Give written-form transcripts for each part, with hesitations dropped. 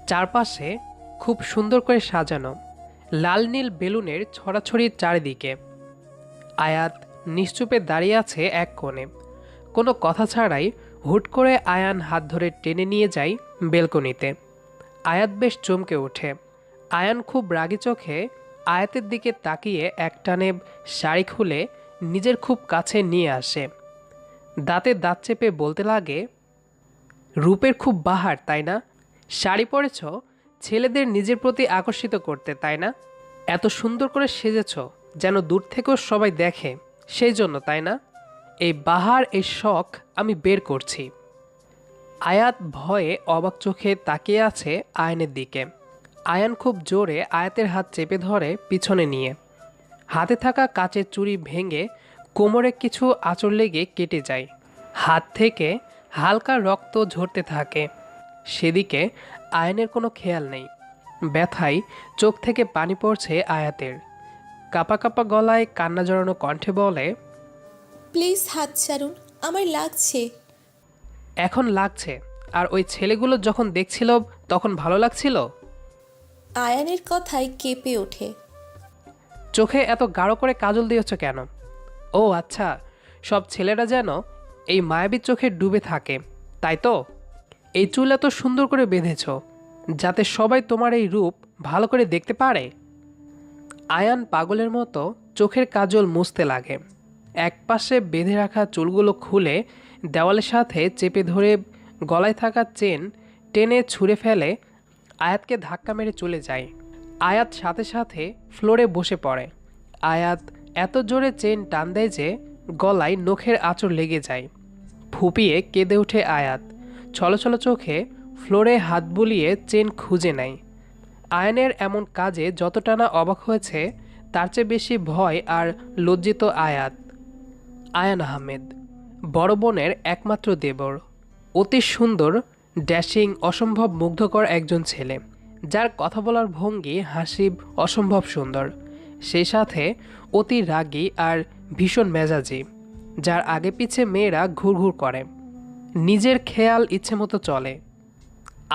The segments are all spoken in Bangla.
চারপাশে খুব সুন্দর করে সাজানো, লাল নীল বেলুনের ছড়াছড়ি চারিদিকে। আয়াত নিশ্চুপে দাঁড়িয়ে আছে এক কোণে। কোনো কথা ছাড়াই হুট করে আয়ান হাত ধরে টেনে নিয়ে যায় বেলকনিতে। আয়াত বেশ চমকে ওঠে। আয়ান খুব রাগী চোখে আয়াতের দিকে তাকিয়ে একটানে শাড়ি খুলে নিজের খুব কাছে নিয়ে আসে। দাঁতে দাঁত চেপে বলতে লাগে, রূপের খুব বাহার তাই না? শাড়ি পরেছ ছেলেদের নিজের প্রতি আকর্ষিত করতে তাই না? এত সুন্দর করে সেজেছ যেন দূর থেকেও সবাই দেখে, সেই জন্য তাই না? এই বাহার, এই শখ আমি বের করছি। আয়াত ভয়ে অবাক চোখে তাকিয়ে আছে আয়নের দিকে। আয়ান খুব জোরে আয়াতের হাত চেপে ধরে পিছনে নিয়ে। হাতে থাকা কাচের চুড়ি ভেঙে কোমরে কিছু আঁচড় লেগে কেটে যায়। হাত থেকে হালকা রক্ত ঝরতে থাকে। সেদিকে আয়নের কোনো খেয়াল নেই। ব্যথায় চোখ থেকে পানি পড়ছে আয়াতের। কাপা কাপা গলায় কান্না জড়ানো কণ্ঠে বলে, প্লিজ হাত ছাড়ুন, আমার লাগছে। এখন লাগছে? আর ওই ছেলেগুলো যখন দেখছিল তখন ভালো লাগছিল? আয়ানের কথায় কেঁপে ওঠে। চোখে এত গাঢ় করে কাজল দিয়েছ কেন? ও আচ্ছা, সব ছেলেরা যেন এই মায়াবী চোখে ডুবে থাকে, তাই তো? এই চুল এত সুন্দর করে বেঁধেছ যাতে সবাই তোমার এই রূপ ভালো করে দেখতে পারে। আয়ান পাগলের মতো চোখের কাজল মুছতে লাগে। একপাশে বেঁধে রাখা চুলগুলো খুলে দেওয়ালের সাথে চেপে ধরে গলায় থাকা চেন টেনে ছুঁড়ে ফেলে আয়াতকে ধাক্কা মেরে চলে যায়। আয়াত সাথে সাথে ফ্লোরে বসে পড়ে। আয়াত এত জোরে চেন টান দেয় যে গলায় নখের আঁচড় লেগে যায়। ফুপিয়ে কেঁদে ওঠে আয়াত। ছলছল চোখে ফ্লোরে হাত বুলিয়ে চেন খুঁজে নেয়। আয়নের এমন কাজে যতটা না অবাক হয়েছে তার চেয়ে বেশি ভয় আর লজ্জিত আয়াত। আয়ান আহমেদ বড় বোনের একমাত্র দেবর। অতি সুন্দর, ড্যাশিং, অসম্ভব মুগ্ধকর একজন ছেলে, যার কথা বলার ভঙ্গি হাসি অসম্ভব সুন্দর। সেই সাথে অতি রাগী আর ভীষণ মেজাজি, যার আগে পিছে মেয়েরা ঘুরঘুর করে। নিজের খেয়াল ইচ্ছে মতো চলে।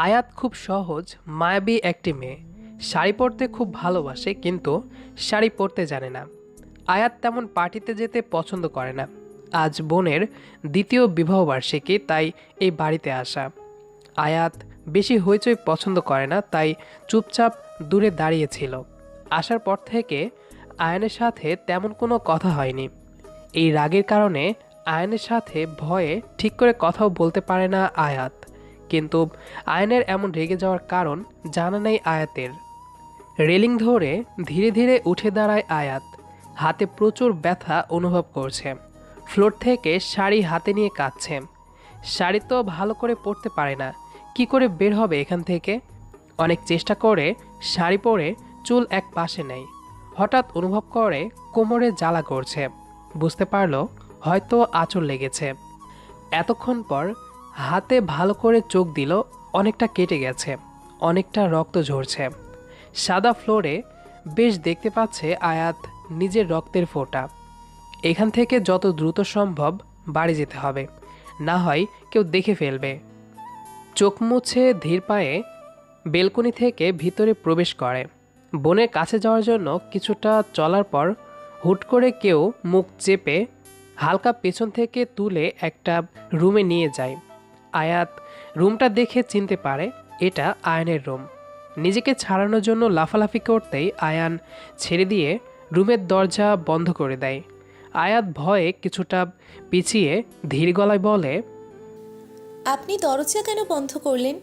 আয়াত খুব সহজ মায়াবী একটি মেয়ে। শাড়ি পরতে খুব ভালোবাসে, কিন্তু শাড়ি পরতে জানে না। আয়াত তেমন পার্টিতে যেতে পছন্দ করে না। আজ বোনের দ্বিতীয় বিবাহবার্ষিকী, তাই এই বাড়িতে আসা। আয়াত বেশি হইচই পছন্দ করে না, তাই চুপচাপ দূরে দাঁড়িয়েছিল। আসার পর থেকে আয়নের সাথে তেমন কোনো কথা হয়নি। এই রাগের কারণে আয়নের সাথে ভয়ে ঠিক করে কথাও বলতে পারে না আয়াত। কিন্তু আয়নের এমন রেগে যাওয়ার কারণ জানা নেই আয়াতের। রেলিং ধরে ধীরে ধীরে উঠে দাঁড়ায় আয়াত। হাতে প্রচুর ব্যথা অনুভব করছে। ফ্লোর থেকে শাড়ি হাতে নিয়ে কাঁদছে। শাড়ি তো ভালো করে পরতে পারে না, কি করে বের হবে এখান থেকে? অনেক চেষ্টা করে শাড়ি পরে চুল এক পাশে নেয়। হঠাৎ অনুভব করে কোমরে জ্বালা করছে। বুঝতে পারল হয়তো আঁচড় লেগেছে। এতক্ষণ পর হাতে ভালো করে চোখ দিল, অনেকটা কেটে গেছে, অনেকটা রক্ত ঝরছে। সাদা ফ্লোরে বেশ দেখতে পাচ্ছে আয়াত নিজের রক্তের ফোঁটা। এখান থেকে যত দ্রুত সম্ভব বাড়ি যেতে হবে, না হয় কেউ দেখে ফেলবে। চোখ মুছে ধীর পায়ে বেলকনি থেকে ভিতরে প্রবেশ করে। বোনের কাছে যাওয়ার জন্য কিছুটা চলার পর হুট করে কেউ মুখ চেপে হালকা পেছন থেকে তুলে একটা রুমে নিয়ে যায়। আয়াত রুমটা দেখে চিনতে পারে এটা আয়নের রুম। নিজেকে ছাড়ানোর জন্য লাফালাফি করতেই আয়ান ছেড়ে দিয়ে রুমের দরজা বন্ধ করে দেয়। আয়াত ভয়ে কিছুটা পিছিয়ে ধীর গলায় বলে, আপনি দরজা কেন বন্ধ করলেন?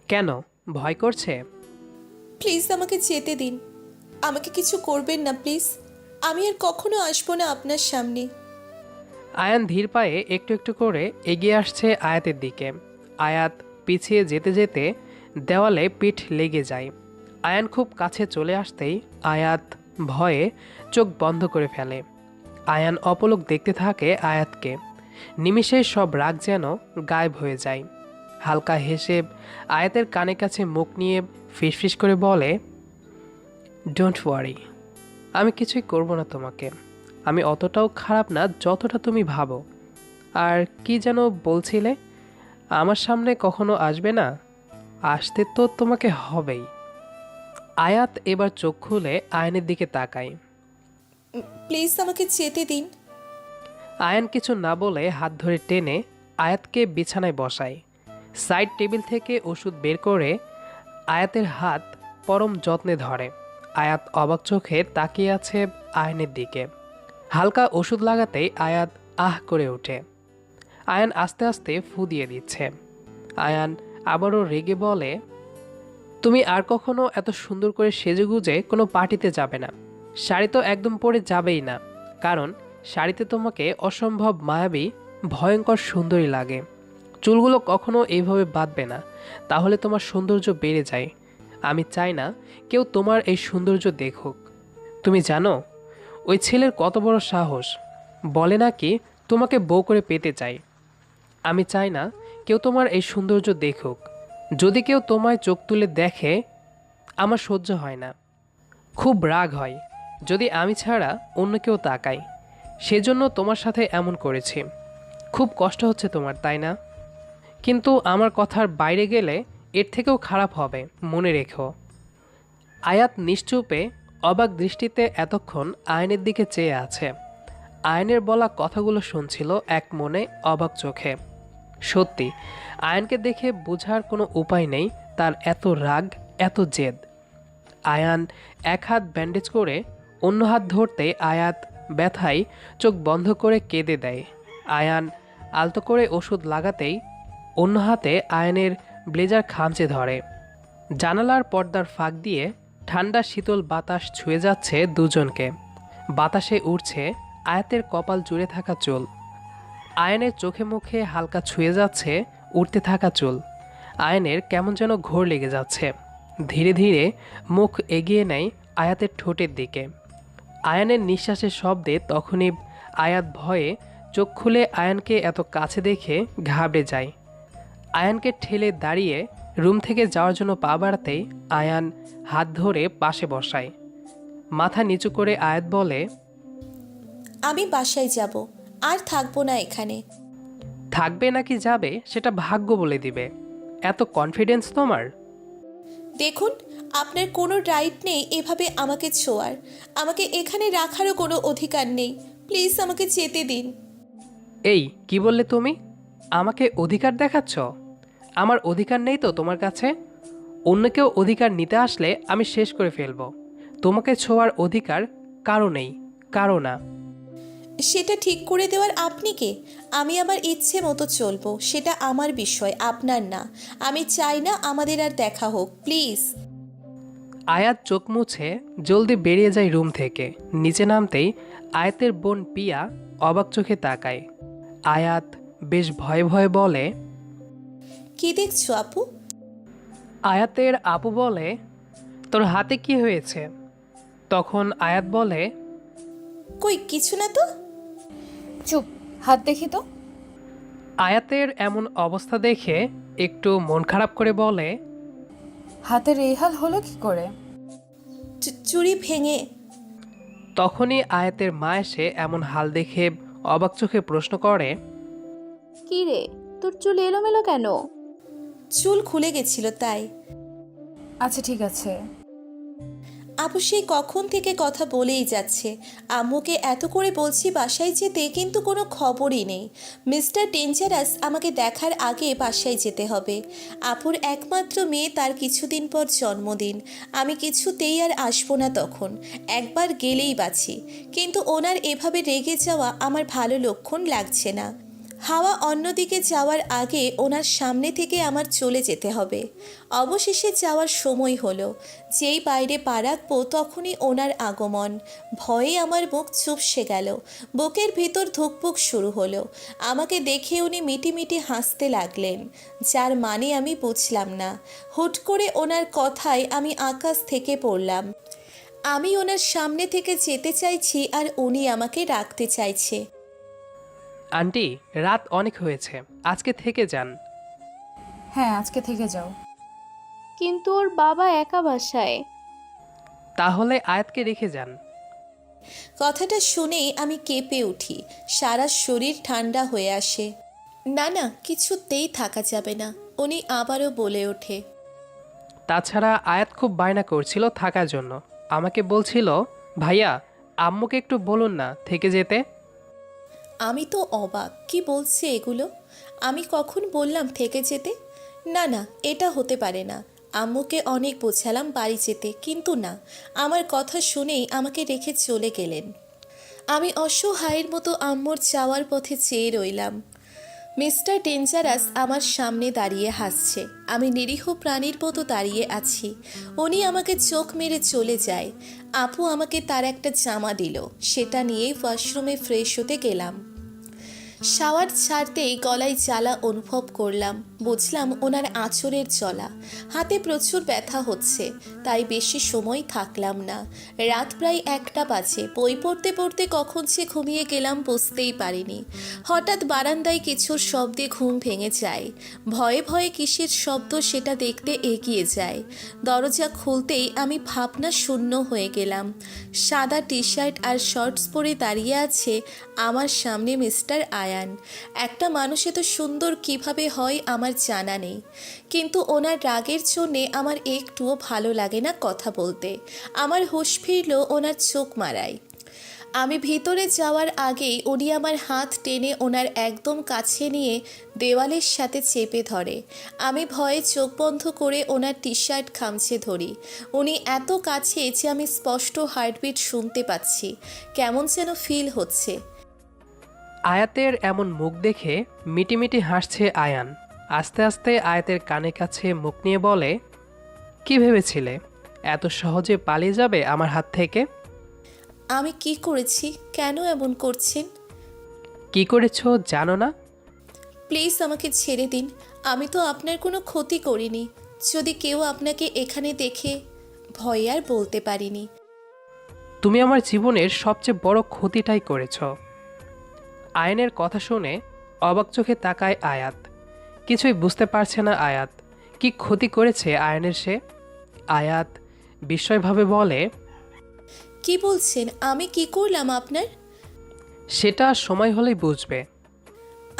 কেন, ভয় করছে? প্লিজ আমাকে যেতে দিন। আমাকে কিছু করবেন না প্লিজ। আমি আর কখনো আসবো না আপনার সামনে। আয়ান ধীর পায়ে একটু একটু করে এগিয়ে আসছে আয়াতের দিকে। আয়াত পিছিয়ে যেতে যেতে দেওয়ালে পিঠ লেগে যায়। আয়ান খুব কাছে চলে আসতেই আয়াত ভয়ে চোখ বন্ধ করে ফেলে। আয়ান অপলক দেখতে থাকে আয়াতকে। নিমিষে সব রাগ যেন গায়েব হয়ে যায়। হালকা হেসে আয়াতের কানে কাছে মুখ নিয়ে ফিসফিস করে বলে, ডোন্ট ওয়ারি, আমি কিছুই করব না তোমাকে। আমি অতটাও খারাপ না যতটা তুমি ভাবো। আর কি যেন বলছিলে, আমার সামনে কখনো আসবে না? আসতে তো তোমাকে হবেই। আয়াত এবার চোখ খুলে আয়নের দিকে তাকায়। প্লিজ আমাকে যেতে দিন। আয়ান কিছু না বলে হাত ধরে টেনে আয়াতকে বিছানায় বসায়। সাইড টেবিল থেকে ওষুধ বের করে আয়াতের হাত পরম যত্নে ধরে। আয়াত অবাক চোখে তাকিয়ে আছে আয়নের দিকে। হালকা ওষুধ লাগাতেই আয়াত আহ করে ওঠে। আয়ান আস্তে আস্তে ফু দিয়ে দিচ্ছে। আয়ান আবারও রেগে বলে, তুমি আর কখনো এত সুন্দর করে সেজেগুজে কোনো পার্টিতে যাবে না। শাড়ি তো একদম পরে যাবেই না, কারণ শাড়িতে তোমাকে অসম্ভব মায়াবী, ভয়ঙ্কর সুন্দরী লাগে। চুলগুলো কখনো এইভাবে বাঁধবে না, তাহলে তোমার সৌন্দর্য বেড়ে যায়। আমি চাই না কেউ তোমার এই সৌন্দর্য দেখুক। তুমি জানো ওই ছেলের কত বড় সাহস, বলে নাকি তোমাকে বউ করে পেতে চাই। আমি চাই না কেউ তোমার এই সৌন্দর্য দেখুক। যদি কেউ তোমায় চোখ তুলে দেখে, আমার সহ্য হয় না, খুব রাগ হয় যদি আমি ছাড়া অন্য কেউ তাকায়। সেজন্য তোমার সাথে এমন করেছি। খুব কষ্ট হচ্ছে তোমার, তাই না? কিন্তু আমার কথার বাইরে গেলে এর থেকেও খারাপ হবে, মনে রেখো। আয়াত নিশ্চুপে অবাক দৃষ্টিতে এতক্ষণ আয়নের দিকে চেয়ে আছে। আয়নের বলা কথাগুলো শুনছিল এক মনে অবাক চোখে। সত্যি আয়নকে দেখে বোঝার কোনো উপায় নেই তার এত রাগ, এত জেদ। আয়ান এক হাত ব্যান্ডেজ করে অন্য হাত ধরতে আয়াত ব্যথায় চোখ বন্ধ করে কেঁদে দেয়। আয়ান আলতো করে ওষুধ লাগাতেই অন্য হাতে আয়নের ব্লেজার খামচে ধরে। জানালার পর্দার ফাঁক দিয়ে ঠান্ডা শীতল বাতাস ছুঁয়ে যাচ্ছে দুজনকে। বাতাসে উড়ছে আয়াতের কপাল জুড়ে থাকা চুল। আয়নের চোখে মুখে হালকা ছুঁয়ে যাচ্ছে উড়তে থাকা চুল। আয়নের কেমন যেন ঘোর লেগে যাচ্ছে। ধীরে ধীরে মুখ এগিয়ে নেয় আয়াতের ঠোঁটের দিকে। আয়ানের নিঃশ্বাসের শব্দে তখনই আয়াত ভয়ে চোখ খুলে আয়ানকে এত কাছে দেখে ঘাবড়ে যায়। আয়ানকে ঠেলে দাঁড়িয়ে রুম থেকে যাওয়ার জন্য পা বাড়াতেই আয়ান হাত ধরে পাশে বসায়। মাথা নিচু করে আয়াত বলে, আমি বাসায় যাব, আর থাকবো না এখানে। থাকবে নাকি যাবে সেটা ভাগ্য বলে দিবে। এত কনফিডেন্স তোমার? দেখুন, আপনার কোনো রাইট নেই এভাবে আমাকে ছোঁয়ার। আমাকে এখানে রাখারও কোনো অধিকার নেই। প্লিজ আমাকে যেতে দিন। এই কি বললে তুমি? আমাকে অধিকার দেখাচ্ছ? আমার অধিকার নেই তো তোমার কাছে? অন্য কেউ অধিকার নিতে আসলে আমি শেষ করে ফেলবো। তোমাকে ছোঁয়ার অধিকার কারো নেই, কারো না। সেটা ঠিক করে দেওয়ার আপনি কে? আমি আমার ইচ্ছে মতো চলবো, সেটা আমার বিষয়, আপনার না। আমি চাই না আমাদের আর দেখা হোক, প্লিজ। আয়াত চোখ মুছে জলদি বেরিয়ে যায় রুম থেকে। নিচে নামতেই আয়াতের বোন পিয়া অবাক চোখে তাকায়। আয়াত বেশ ভয়ে ভয়ে বলে, কি দেখছো আপু? আয়াতের আপু বলে, তোর হাতে কি হয়েছে? তখন আয়াত বলে, কই কিছু না তো। চুপ, হাত দেখি তো। আয়াতের এমন অবস্থা দেখে একটু মন খারাপ করে বলে, হাতের এই হাল হলো কি করে? চুড়ি ভেঙে। তখনই আয়াতের মা এসে এমন হাল দেখে অবাক চোখে প্রশ্ন করে, কি রে, তোর চুল এলোমেলো কেন? চুল খুলে গেছিল তাই। আচ্ছা ঠিক আছে। আপু সেই কখন থেকে কথা বলেই যাচ্ছে। আম্মুকে এত করে বলছি বাসায় যেতে, কিন্তু কোনো খবরই নেই। মিস্টার ডেঞ্জারাস আমাকে দেখার আগে বাসায় যেতে হবে। আপুর একমাত্র মেয়ে, তার কিছুদিন পর জন্মদিন। আমি কিছুতেই আর আসবো না তখন, একবার গেলেই বাঁচি। কিন্তু ওনার এভাবে রেগে যাওয়া আমার ভালো লক্ষণ লাগছে না। হাওয়া অন্যদিকে যাওয়ার আগে ওনার সামনে থেকে আমার চলে যেতে হবে। অবশেষে যাওয়ার সময় হলো। যেই বাইরে পা রাখবো তখনই ওনার আগমন। ভয়ে আমার মুখ চুপসে গেল। বুকের ভিতর ধুকপুক শুরু হলো। আমাকে দেখে উনি মিটিমিটি হাসতে লাগলেন, যার মানে আমি বুঝলাম না। হুট করে ওনার কথায় আমি আকাশ থেকে পড়লাম। আমি ওনার সামনে থেকে যেতে চাইছি আর উনি আমাকে রাখতে চাইছে। আন্টি, রাত অনেক হয়েছে, আজকে থেকে যান। হ্যাঁ, আজকে থেকে যাও। কিন্তু ওর বাবা একা বাসায়। তাহলে আয়াতকে রেখে যান। কথাটা শুনেই আমি কেঁপে উঠি, সারা শরীর ঠান্ডা হয়ে আসে। না না, কিছুতেই থাকা যাবে না। উনি আবারও বলে ওঠে, তাছাড়া আয়াত খুব বায়না করছিল থাকার জন্য। আমাকে বলছিল, ভাইয়া আম্মুকে একটু বলুন না থেকে যেতে। আমি তো অবাক, কি বলছে এগুলো? আমি কখন বললাম থেকে যেতে? না না, এটা হতে পারে না। আম্মুকে অনেক বোঝালাম বাড়ি যেতে, কিন্তু না, আমার কথা শুনেই আমাকে রেখে চলে গেলেন। আমি অসহায়ের মতো আম্মুর যাওয়ার পথে চেয়ে রইলাম। মিস্টার ডেঞ্জারাস আমার সামনে দাঁড়িয়ে হাসছে, আমি নিরীহ প্রাণীর মতো দাঁড়িয়ে আছি। উনি আমাকে চোখ মেরে চলে যায়। আপু আমাকে তার একটা জামা দিল, সেটা নিয়েই ওয়াশরুমে ফ্রেশ হতে গেলাম। শাওয়ার ছাড়তেই গলায় জ্বালা অনুভব করলাম, বুঝলাম ওনার আঁচড়ের জ্বালা। হাতে প্রচুর ব্যথা হচ্ছে, তাই বেশি সময় থাকলাম না। রাত প্রায় 1টা বাজে। বই পড়তে পড়তে কখন যে ঘুমিয়ে গেলাম বুঝতেই পারিনি। হঠাৎ বারান্দায় কিছুর শব্দে ঘুম ভেঙে যায়। ভয়ে ভয়ে কিসের শব্দ সেটা দেখতে এগিয়ে যায়। দরজা খুলতেই আমি ভাবনা শূন্য হয়ে গেলাম। সাদা টি শার্ট আর শর্টস পরে দাঁড়িয়ে আছে আমার সামনে মিস্টার আয়ান। একটা মানুষ এত সুন্দর কিভাবে হয় আমার জানা নেই, কিন্তু ওনার রাগের জন্যে আমার একটুও ভালো লাগে না কথা বলতে। আমার হুঁশ ফিরল ওনার চোখ মারায়। আমি ভিতরে যাওয়ার আগেই উনি আমার হাত টেনে ওনার একদম কাছে নিয়ে দেওয়ালের সাথে চেপে ধরে। আমি ভয়ে চোখ বন্ধ করে ওনার টি শার্ট খামচে ধরি। উনি এত কাছে যে আমি স্পষ্ট হার্টবিট শুনতে পাচ্ছি। কেমন যেন ফিল হচ্ছে। আয়াতের এমন মুখ দেখে মিটিমিটি হাসছে আয়ান। আস্তে আস্তে আয়াতের কানে কাছে মুখ নিয়ে বলে, কি ভেবেছিলে এত সহজে পালিয়ে যাবে আমার হাত থেকে? আমি কি করেছি? কেন এমন করছেন? কি করেছো জানো না? প্লিজ আমাকে ছেড়ে দিন। আমি তো আপনার কোনো ক্ষতি করিনি। যদি কেউ আপনাকে এখানে দেখে, ভয়ে আর বলতে পারিনি। তুমি আমার জীবনের সবচেয়ে বড় ক্ষতিটাই করেছো। আয়নের কথা শুনে অবাক চোখে তাকায় আয়াত। কিছুই বুঝতে পারছে না আয়াত কি ক্ষতি করেছে আয়নের সে। আয়াত বিস্ময়ভাবে বলে, কি বলছেন? আমি কি করলাম আপনার? সেটা সময় হলেই বুঝবে।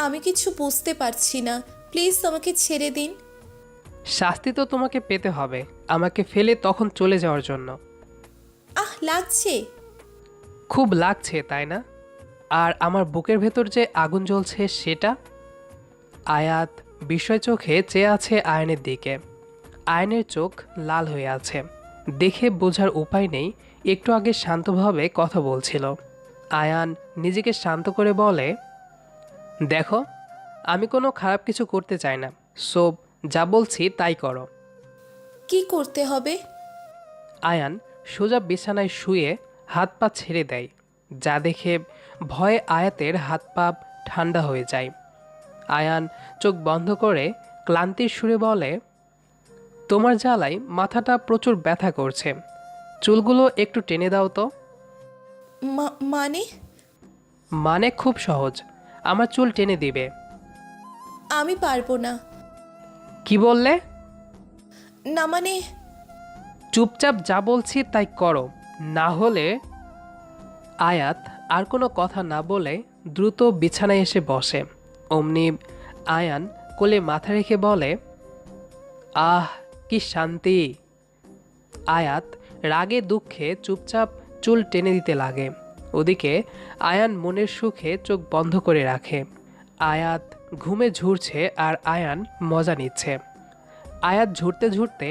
আমি কিছু বুঝতে পারছি না। প্লিজ আমাকে ছেড়ে দিন। শাস্তি তো তোমাকে পেতে হবে আমাকে ফেলে তখন চলে যাওয়ার জন্য। লাগছে। খুব লাগছে তাই না? আর আমার বুকের ভেতর যে আগুন জ্বলছে সেটা। আয়াত বিস্ময় চোখে চেয়ে আছে আয়নের দিকে। আয়নের চোখ লাল হয়ে আছে, দেখে বোঝার উপায় নেই একটু আগে শান্তভাবে কথা বলছিল। আয়ান নিজেকে শান্ত করে বলে, দেখো আমি কোনো খারাপ কিছু করতে চাই না, সো যা বলছি তাই করো। কি করতে হবে? আয়ান সোজা বিছানায় শুয়ে হাত পা ছেড়ে দেয়, যা দেখে ভয়ে আয়াতের হাত পা ঠান্ডা হয়ে যায়। আয়ান চোখ বন্ধ করে ক্লান্তির সুরে বলে, তোমার জ্বালায় মাথাটা প্রচুর ব্যথা করছে, চুলগুলো একটু টেনে দাও তো। মানে? মানে খুব সহজ, আমার চুল টেনে দিবে। আমি পারবো না। কি বললে? না মানে। চুপচাপ যা বলছি তাই করো, না হলে। আয়াত আর কোনো কথা না বলে দ্রুত বিছানায় এসে বসে। অমনি আয়ান কোলে মাথা রেখে বলে, আহ কি শান্তি। আয়াত রাগে দুঃখে চুপচাপ চুল টেনে দিতে লাগে। ওদিকে আয়ান মনের সুখে চোখ বন্ধ করে রাখে। আয়াত ঘুমে ঝুরছে আর আয়ান মজা নিচ্ছে। আয়াত ঝুরতে ঝুরতে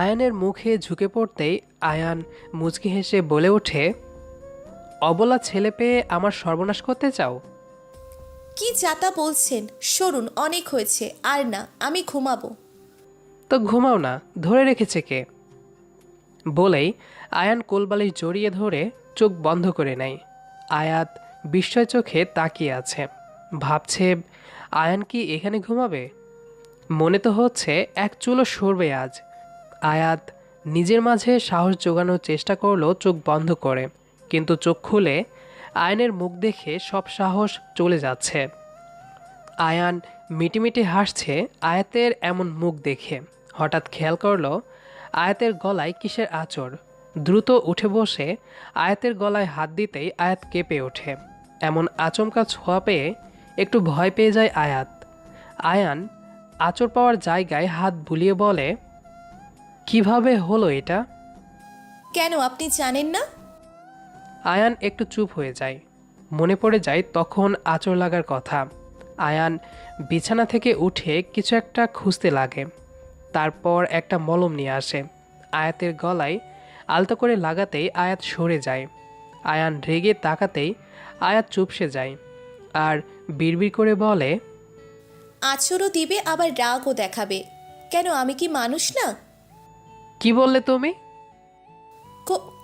আয়ানের মুখে ঝুঁকে পড়তেই আয়ান মুচকি হেসে বলে ওঠে, অবলা ছেলে পেয়ে আমার সর্বনাশ করতে চাও? কি যাতা বলছেন? সরুন, অনেক হয়েছে। আর না, আমি ঘুমাবো। তো ঘুমাও না, ধরে রেখেছে কে? বলেই আয়ান কোলবালিশ জড়িয়ে ধরে চোখ বন্ধ করে নেয়। আয়াত বিস্ময় চোখে তাকিয়ে আছে, ভাবছে আয়ান কি এখানে ঘুমাবে? মনে তো হচ্ছে এক চুলও সরবে আজ। আয়াত নিজের মাঝে সাহস জোগানোর চেষ্টা করলো চোখ বন্ধ করে, কিন্তু চোখ খুলে আয়ানের মুখ দেখে সব সাহস চলে যাচ্ছে। আয়ান মিটিমিটি হাসছে আয়াতের এমন মুখ দেখে। হঠাৎ খেয়াল করলো আয়াতের গলায় কিসের আঁচড়। দ্রুত উঠে বসে আয়াতের গলায় হাত দিতেই আয়াত কেঁপে ওঠে। এমন আচমকা ছোঁয়া পেয়ে একটু ভয় পেয়ে যায় আয়াত। আয়ান আঁচড় পাওয়ার জায়গায় হাত বুলিয়ে বলে, কিভাবে হলো এটা? কেন আপনি জানেন না? আয়ান একটু চুপ হয়ে যায়। মনে পড়ে যায় তখন আঁচড় লাগার কথা। আয়ান বিছানা থেকে উঠে কিছু একটা খুঁজতে লাগে। তারপর একটা মলম নিয়ে আসে। আয়াতের গলায় আলতো করে লাগাতেই আয়াত সরে যায়। আয়ান রেগে তাকাতেই আয়াত চুপসে যায় আর বিড়বিড় করে বলে, আঁচড়ও দিবে আবার রাগও দেখাবে। কেন আমি কি মানুষ না? কি বললে তুমি?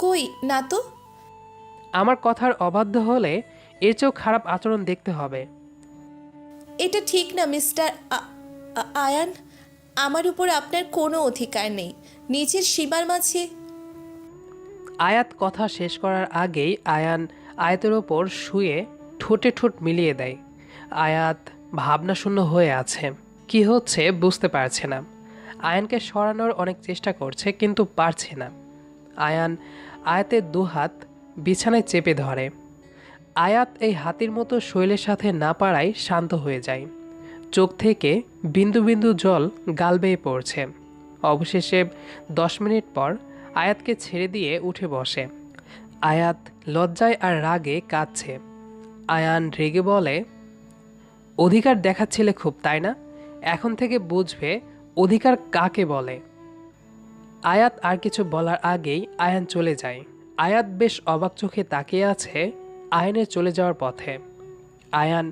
কই না তো। আমার কথার অবাধ্য হলে এর চেয়েও খারাপ আচরণ দেখতে হবে। এটা ঠিক না মিস্টার আয়ান। আমার উপর আপনার কোনো অধিকার নেই নিজের সীমার মাঝে। আয়াত কথা শেষ করার আগেই আয়ান আয়াতের ওপর শুয়ে ঠোঁটে ঠোঁট মিলিয়ে দেয়। আয়াত ভাবনাশূন্য হয়ে আছে, কি হচ্ছে বুঝতে পারছে না। আয়ানকে সরানোর অনেক চেষ্টা করছে কিন্তু পারছে না। আয়ান আয়াতের দুহাত বিছানায় চেপে ধরে। আয়াত এই হাতির মতো শৈলের সাথে না পারায় শান্ত হয়ে যায়। চোখ থেকে বিন্দু বিন্দু জল গাল বেয়ে পড়ছে। অবশেষে 10 মিনিট পর আয়াতকে ছেড়ে দিয়ে উঠে বসে। আয়াত লজ্জায় আর রাগে কাঁদছে। আয়ান রেগে বলে, অধিকার দেখাচ্ছিলে খুব, তাই না? এখন থেকে বুঝবে অধিকার কাকে বলে। আয়াত আর কিছু বলার আগেই আয়ান চলে যায়। আয়াত বেশ অবাক চোখে তাকিয়ে আছে আয়ানের চলে যাওয়ার পথে। আয়ান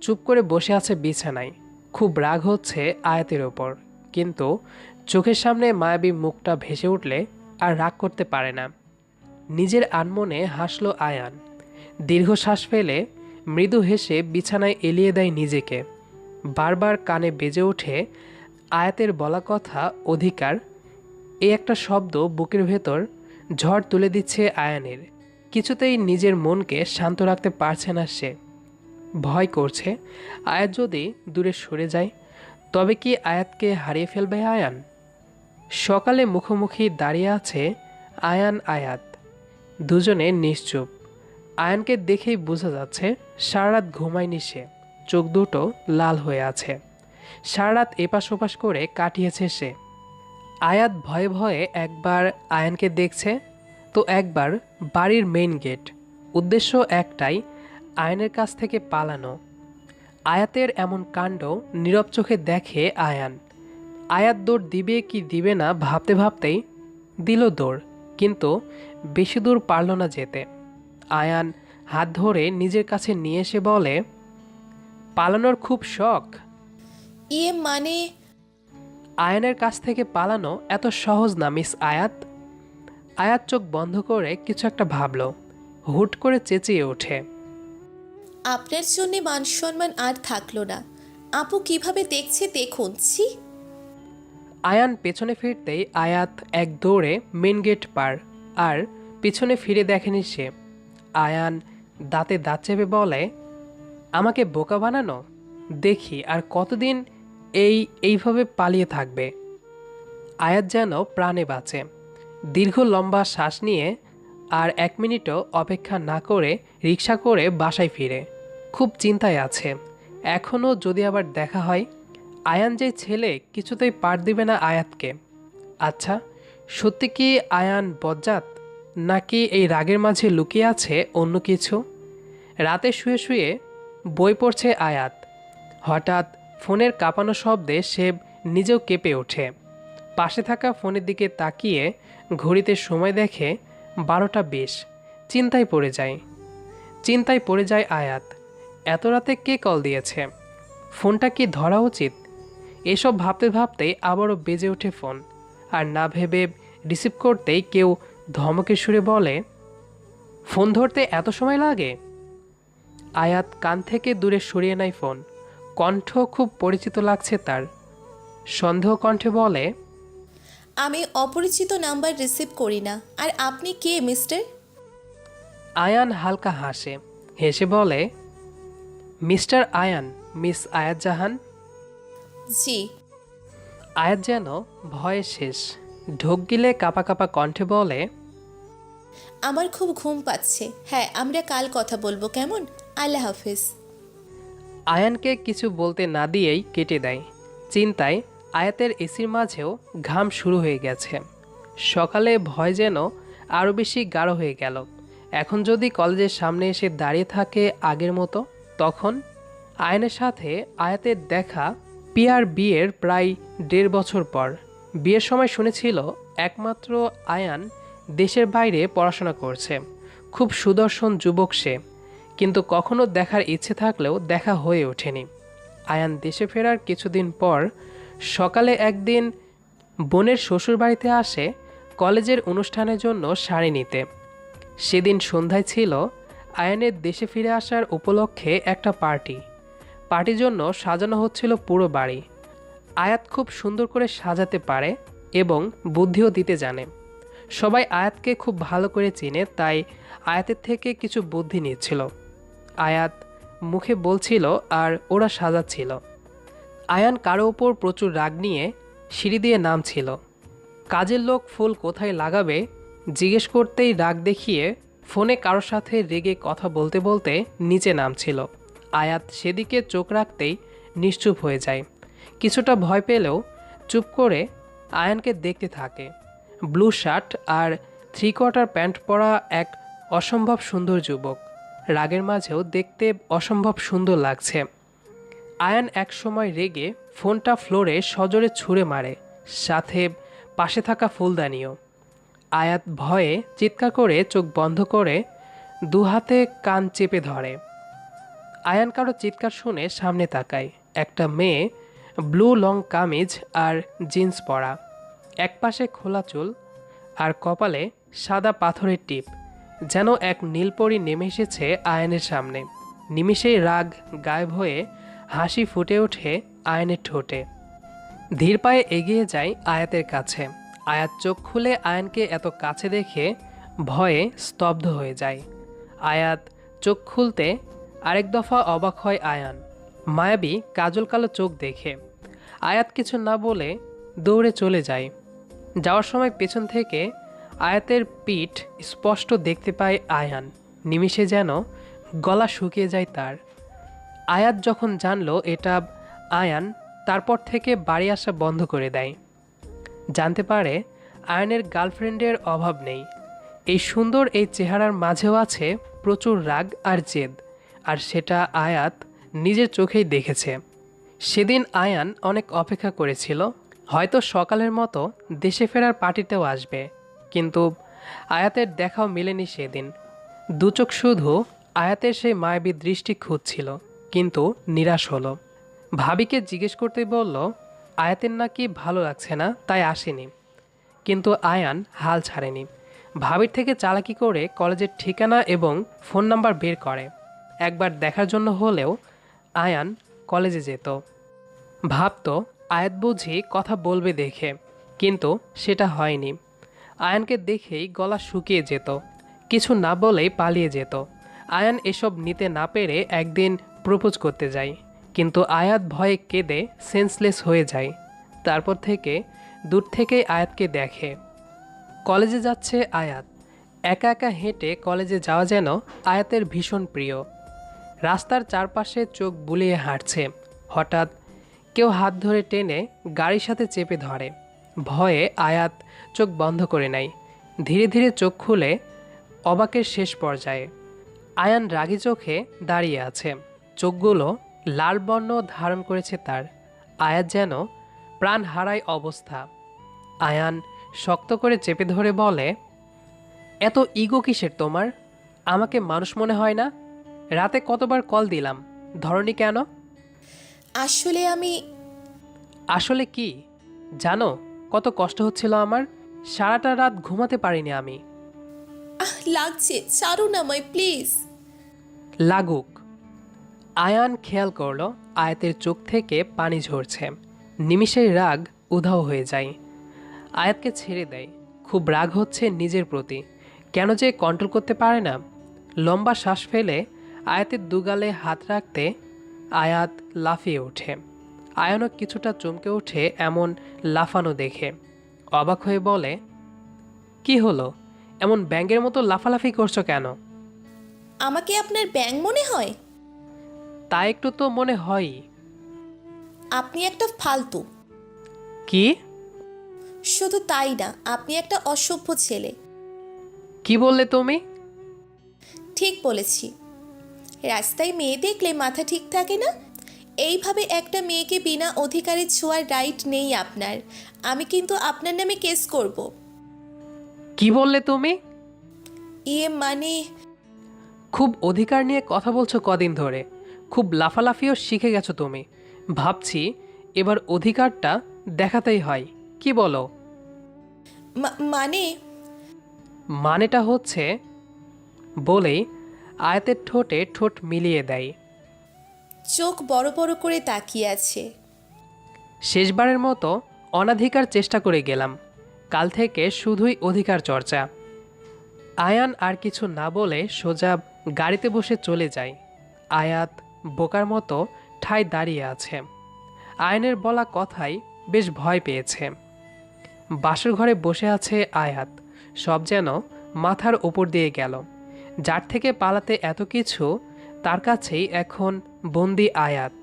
চুপ করে বসে আছে বিছানায়। খুব রাগ হচ্ছে আয়াতের ওপর, কিন্তু চোখের সামনে মায়াবী মুখটা ভেসে উঠলে আর রাগ করতে পারে না। নিজের আনমনে হাসল আয়ান। দীর্ঘশ্বাস ফেলে মৃদু হেসে বিছানায় এলিয়ে দেয় নিজেকে। বারবার কানে বেজে ওঠে আয়াতের বলা কথা অধিকার। এই একটা শব্দ বুকের ভেতর ঝড় তুলে দিচ্ছে আয়ানের। কিছুতেই নিজের মনকে শান্ত রাখতে পারছে না সে। ভয় করছে আয়াত যদি দূরে সরে যায় তবে কি আয়াতকে হারিয়ে ফেলবে আয়ান। সকালে মুখোমুখি দাঁড়িয়ে আছে আয়ান আয়াত, দুজনে নিশ্চুপ। আয়ানকে দেখেই বোঝা যাচ্ছে সারা রাত ঘুমায়নি সে। চোখ দুটো লাল হয়ে আছে। সারা রাত এপাশ ওপাশ করে কাটিয়েছে সে। আয়াত ভয়ে ভয়ে একবার আয়ানকে দেখছে তো একবার বাড়ির মেইন গেট। উদ্দেশ্য একটাই, আয়ানের কাছ থেকে পালানো। আয়াতের এমন কাণ্ড নীরব চোখে দেখে আয়ান। আয়াত দৌড় দিবে কি দিবে না ভাবতে ভাবতেই দিল দৌড়, কিন্তু বেশি দূর পারল না যেতে। আয়ান হাত ধরে নিজের কাছে নিয়ে এসে বলে, পালানোর খুব শখ? মানে? আয়ানের কাছ থেকে পালানো এত সহজ না মিস আয়াত। আয়াত চোখ বন্ধ করে কিছু একটা ভাবল। হুট করে চেঁচিয়ে ওঠে, আপনার জন্য মান সম্মান আর থাকলো না। আপু কিভাবে দেখছে দেখুন। ছি। আয়ান পেছনে ফিরতেই আয়াত এক দৌড়ে মেন গেট পার, আর পিছনে ফিরে দেখেনি সে। আয়ান দাঁতে দাঁত চেপে বলে, আমাকে বোকা বানানো? দেখি আর কতদিন এইভাবে পালিয়ে থাকবে। আয়াত যেন প্রাণে বাঁচে। দীর্ঘ লম্বা শ্বাস নিয়ে আর 1 মিনিটও অপেক্ষা না করে রিকশা করে বাসায় ফিরে। খুব চিন্তায় আছে, এখনও যদি আবার দেখা হয়। আয়ান যে ছেলে কিছুতেই পার দিবে না আয়াতকে। আচ্ছা, সত্যি কি আয়ান বজ্জাত, নাকি এই রাগের মাঝে লুকিয়ে আছে অন্য কিছু? রাতে শুয়ে শুয়ে বই পড়ছে আয়াত। হঠাৎ ফোনের কাঁপানো শব্দে সে নিজেও কেঁপে ওঠে। পাশে থাকা ফোনের দিকে তাকিয়ে ঘড়িতে সময় দেখে 12টা 20। চিন্তায় পড়ে যায় আয়াত। এত রাতে কে কল দিয়েছে? ফোনটা কি ধরা উচিত? এসব ভাবতে ভাবতেই আবারও বেজে ওঠে ফোন। আর না ভেবে রিসিভ করতেই কেউ ধমকের সুরে বলে, ফোন ধরতে এত সময় লাগে? আয়াত কান থেকে দূরে সরিয়ে নেয় ফোন। কণ্ঠ খুব পরিচিত লাগছে তার। সন্দেহ কণ্ঠে বলে, আমি অপরিচিত নাম্বার রিসিভ করি না। আর আপনি কে মিস্টার? আয়ান হালকা হাসে। হেসে বলে, মিস্টার আয়ান, মিস আয়াত জাহান। জি। আয়াত যেন ভয়ে শেষ। ঢোক গিলে কাঁপা কাঁপা কণ্ঠে বলে, আমার খুব ঘুম পাচ্ছে। হ্যাঁ, আমরা কাল কথা বলবো কেমন? আল্লাহ হাফিজ। আয়ানকে কিছু বলতে না দিয়েই কেটে দেয়। চিন্তায় আয়াতের এসির মাঝেও ঘাম শুরু হয়ে গেছে। সকালে ভয় যেন আরও বেশি গাঢ় হয়ে গেল। এখন যদি কলেজের সামনে এসে দাঁড়িয়ে থাকে আগের মতো, তখন আয়ানের সাথে আয়াতের দেখা পিয়ার বিয়ের প্রায় 1.5 বছর পর। বিয়ের সময় শুনেছিল একমাত্র আয়ান দেশের বাইরে পড়াশোনা করছে, খুব সুদর্শন যুবক সে, কিন্তু কখনো দেখার ইচ্ছে থাকলেও দেখা হয়ে ওঠেনি। আয়ান দেশে ফেরার কিছুদিন পর সকালে একদিন বোনের শ্বশুরবাড়িতে আসে কলেজের অনুষ্ঠানের জন্য শাড়ি নিতে। সেদিন সন্ধ্যায় ছিল আয়ানের দেশে ফিরে আসার উপলক্ষে একটা পার্টির জন্য সাজানো হচ্ছিল পুরো বাড়ি। আয়াত খুব সুন্দর করে সাজাতে পারে এবং বুদ্ধিও দিতে জানে। সবাই আয়াতকে খুব ভালো করে চিনে, তাই আয়াতের থেকে কিছু বুদ্ধি নিচ্ছিল। আয়াত মুখে বলছিল আর ওরা সাজাচ্ছিল। আয়ান কারো ওপর প্রচুর রাগ নিয়ে সিঁড়ি দিয়ে নামছিল। কাজের লোক ফুল কোথায় লাগাবে জিজ্ঞেস করতেই রাগ দেখিয়ে ফোনে কারোর সাথে রেগে কথা বলতে বলতে নিচে নামছিল। আয়াত সেদিকে চোখ রাখতেই নিশ্চুপ হয়ে যায়। কিছুটা ভয় পেলেও চুপ করে আয়ানকে দেখতে থাকে। ব্লু শার্ট আর 3/4 প্যান্ট পরা এক অসম্ভব সুন্দর যুবক, রাগের মাঝেও দেখতে অসম্ভব সুন্দর লাগছে। আয়ান এক সময় রেগে ফোনটা ফ্লোরে সজোরে ছুঁড়ে মারে, সাথে পাশে থাকা ফুলদানিও। আয়াত ভয়ে চিৎকার করে চোখ বন্ধ করে দু হাতে কান চেপে ধরে। আয়ান কারো চিৎকার শুনে সামনে তাকায়। একটা মেয়ে, ব্লু লং কামিজ আর জিন্স পরা, একপাশে খোলা চুল আর কপালে সাদা পাথরের টিপ, যেন এক নীলপরি নেমে এসেছে আয়ানের সামনে। নিমিষেই রাগ গায়েব হয়ে হাসি ফুটে ওঠে আয়ানের ঠোঁটে। ধীর পায়ে এগিয়ে যায় আয়াতের কাছে। আয়াত চোখ খুলে আয়ানকে এত কাছে দেখে ভয়ে স্তব্ধ হয়ে যায়। আয়াত চোখ খুলতে আরেক দফা অবাক হয় আয়ান, মায়াবী কাজল কালো চোখ দেখে। আয়াত কিছু না বলে দৌড়ে চলে যায়। যাওয়ার সময় পেছন থেকে আয়াতের পিঠ স্পষ্ট দেখতে পায় আয়ান। নিমিষে যেন গলা শুকিয়ে যায় তার। আয়াত যখন জানলো এটা আয়ান, তারপর থেকে বাড়ি আসা বন্ধ করে দেয়। জানতে পারে আয়ানের গার্লফ্রেন্ডের অভাব নেই। এই সুন্দর এই চেহারার মাঝেও আছে প্রচুর রাগ আর জেদ, আর সেটা আয়াত নিজের চোখেই দেখেছে। সেদিন আয়ান অনেক অপেক্ষা করেছিল, হয়তো সকালের মতো দেশে ফেরার পার্টিতেও আসবে, কিন্তু আয়াতের দেখাও মেলেনি সেদিন। দুচোখ শুধু আয়াতের সেই মায়াবী দৃষ্টি খুঁজছিল, কিন্তু নিরাশ হলো। ভাবিকে জিজ্ঞেস করতে বলল আয়াতের নাকি ভালো লাগছে না, তাই আসেনি। কিন্তু আয়ান হাল ছাড়েনি। ভাবির থেকে চালাকি করে কলেজের ঠিকানা এবং ফোন নাম্বার বের করে। একবার দেখার জন্য হলেও আয়ান কলেজে যেত। ভাবতো আয়াত বুঝি কথা বলবে দেখে, কিন্তু সেটা হয়নি। আয়ানকে দেখেই গলা শুকিয়ে যেত, কিছু না বলেই পালিয়ে যেত। আয়ান এসব নিতে না পেরে একদিন প্রপোজ করতে যায়, কিন্তু আয়াত ভয়ে কেঁদে সেন্সলেস হয়ে যায়। তারপর থেকে দূর থেকেই আয়াতকে দেখে। কলেজে যাচ্ছে আয়াত। একা একা হেঁটে কলেজে যাওয়া যেন আয়াতের ভীষণ প্রিয়। রাস্তার চারপাশে চোখ বুলিয়ে হাঁটছে। হঠাৎ কেউ হাত ধরে টেনে গাড়ির সাথে চেপে ধরে। ভয়ে আয়াত চোখ বন্ধ করে নেয়। ধীরে ধীরে চোখ খুলে অবাকের শেষ পর্যায়ে। আয়ান রাগী চোখে দাঁড়িয়ে আছে, চোখগুলো লাল বর্ণ ধারণ করেছে তার। আয়াত যেন প্রাণ হারায় অবস্থা। আয়ান শক্ত করে চেপে ধরে বলে, এত ইগো কিসের তোমার? আমাকে মানুষ মনে হয় না? রাতে কতবার কল দিলাম, ধরনি কেন? আসলে আমি আসলে কি জানো কত কষ্ট হচ্ছিল আমার? সারাটা রাত ঘুমাতে পারিনি আমি। লাগছে, ছাড়ুন আমায় প্লিজ। লাগুক। আয়ান খেয়াল করলো আয়াতের চোখ থেকে পানি ঝরছে। নিমিষেই রাগ উধাও হয়ে যায়। আয়াতকে ছেড়ে দেয়। খুব রাগ হচ্ছে নিজের প্রতি, কেন যে কন্ট্রোল করতে পারে না। লম্বা শ্বাস ফেলে আয়াতের দুগালে হাত রাখতে আয়াত লাফিয়ে ওঠে। আয়ানও কিছুটা চমকে ওঠে এমন লাফানো দেখে। অবাক হয়ে বলে, কি হলো? এমন ব্যাঙের মতো লাফালাফি করছো কেন? আমাকে আপনার ব্যাঙ মনে হয়? তা একটু তো মনে হয়ই। আপনি একটা ফালতু। কি? শুধু তাই না, আপনি একটা অসভ্য ছেলে। কি বললে তুমি? ঠিক বলেছি। রাস্তায় মেয়ে দেখলে মাথা ঠিক থাকে না? এইভাবে একটা মেয়েকে বিনা অধিকারে ছোঁয়ার রাইট নেই আপনার। আমি কিন্তু আপনার নামে কেস করব। কি বললে তুমি? মানে খুব অধিকার নিয়ে কথা বলছো কদিন ধরে, খুব লাফালাফিও শিখে গেছো তুমি। ভাবছি এবার অধিকারটা দেখাতেই হয়। কি বলো? মানে মানেটা হচ্ছে বলেই আয়াতের ঠোঁটে ঠোঁট মিলিয়ে দেয়। চোখ বড় বড় করে তাকিয়ে আছে। শেষবারের মতো অনাধিকার চেষ্টা করে গেলাম, কাল থেকে শুধুই অধিকার চর্চা। আয়ান আর কিছু না বলে সোজা গাড়িতে বসে চলে যায়। আয়াত বোকার মতো ঠায় দাঁড়িয়ে আছে। আয়নের বলা কথাই বেশ ভয় পেয়েছে। বাসর ঘরে বসে আছে আয়াত, সব যেন মাথার ওপর দিয়ে গেল। যার থেকে পালাতে এত কিছু, তার কাছেই এখন বন্দি আয়াত।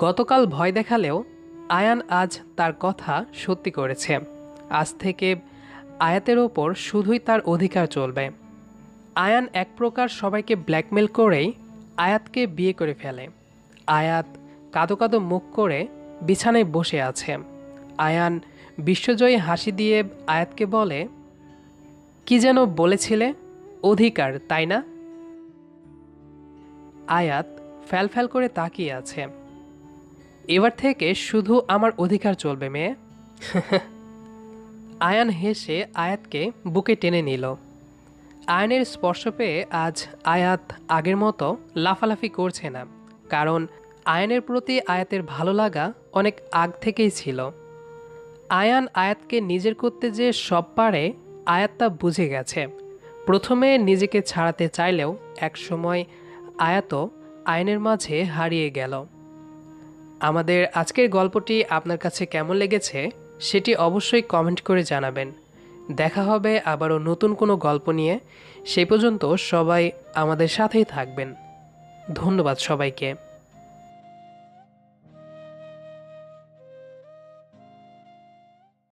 গতকাল ভয় দেখালেও আয়ান আজ তার কথা সত্যি করেছে। আজ থেকে আয়াতের ওপর শুধুই তার অধিকার চলবে। আয়ান এক প্রকার সবাইকে ব্ল্যাকমেল করেই আয়াতকে বিয়ে করে ফেলে। আয়াত কাঁদো কাঁদো মুখ করে বিছানায় বসে আছে। আয়ান বিশ্বজয়ী হাসি দিয়ে আয়াতকে বলে, কি যেন বলেছিলে, অধিকার তাই না? আয়াত ফ্যাল করে তাকিয়ে আছে। এবার থেকে শুধু আমার অধিকার চলবে মেয়ে। আয়ান হেসে আয়াতকে বুকে টেনে নিল। আয়নের স্পর্শ পেয়ে আজ আয়াত আগের মতো লাফালাফি করছে না, কারণ আয়নের প্রতি আয়াতের ভালো লাগা অনেক আগ থেকেই ছিল। আয়ান আয়াতকে নিজের করতে যে সব পারে আয়াত তা বুঝে গেছে। প্রথমে নিজেকে ছাড়াতে চাইলেও একসময় আয়াতও আয়নের মাঝে হারিয়ে গেল। আমাদের আজকের গল্পটি আপনার কাছে কেমন লেগেছে সেটি অবশ্যই কমেন্ট করে জানাবেন। দেখা হবে আবারও নতুন কোনো গল্প নিয়ে। সেই পর্যন্ত সবাই আমাদের সাথেই থাকবেন। ধন্যবাদ সবাইকে।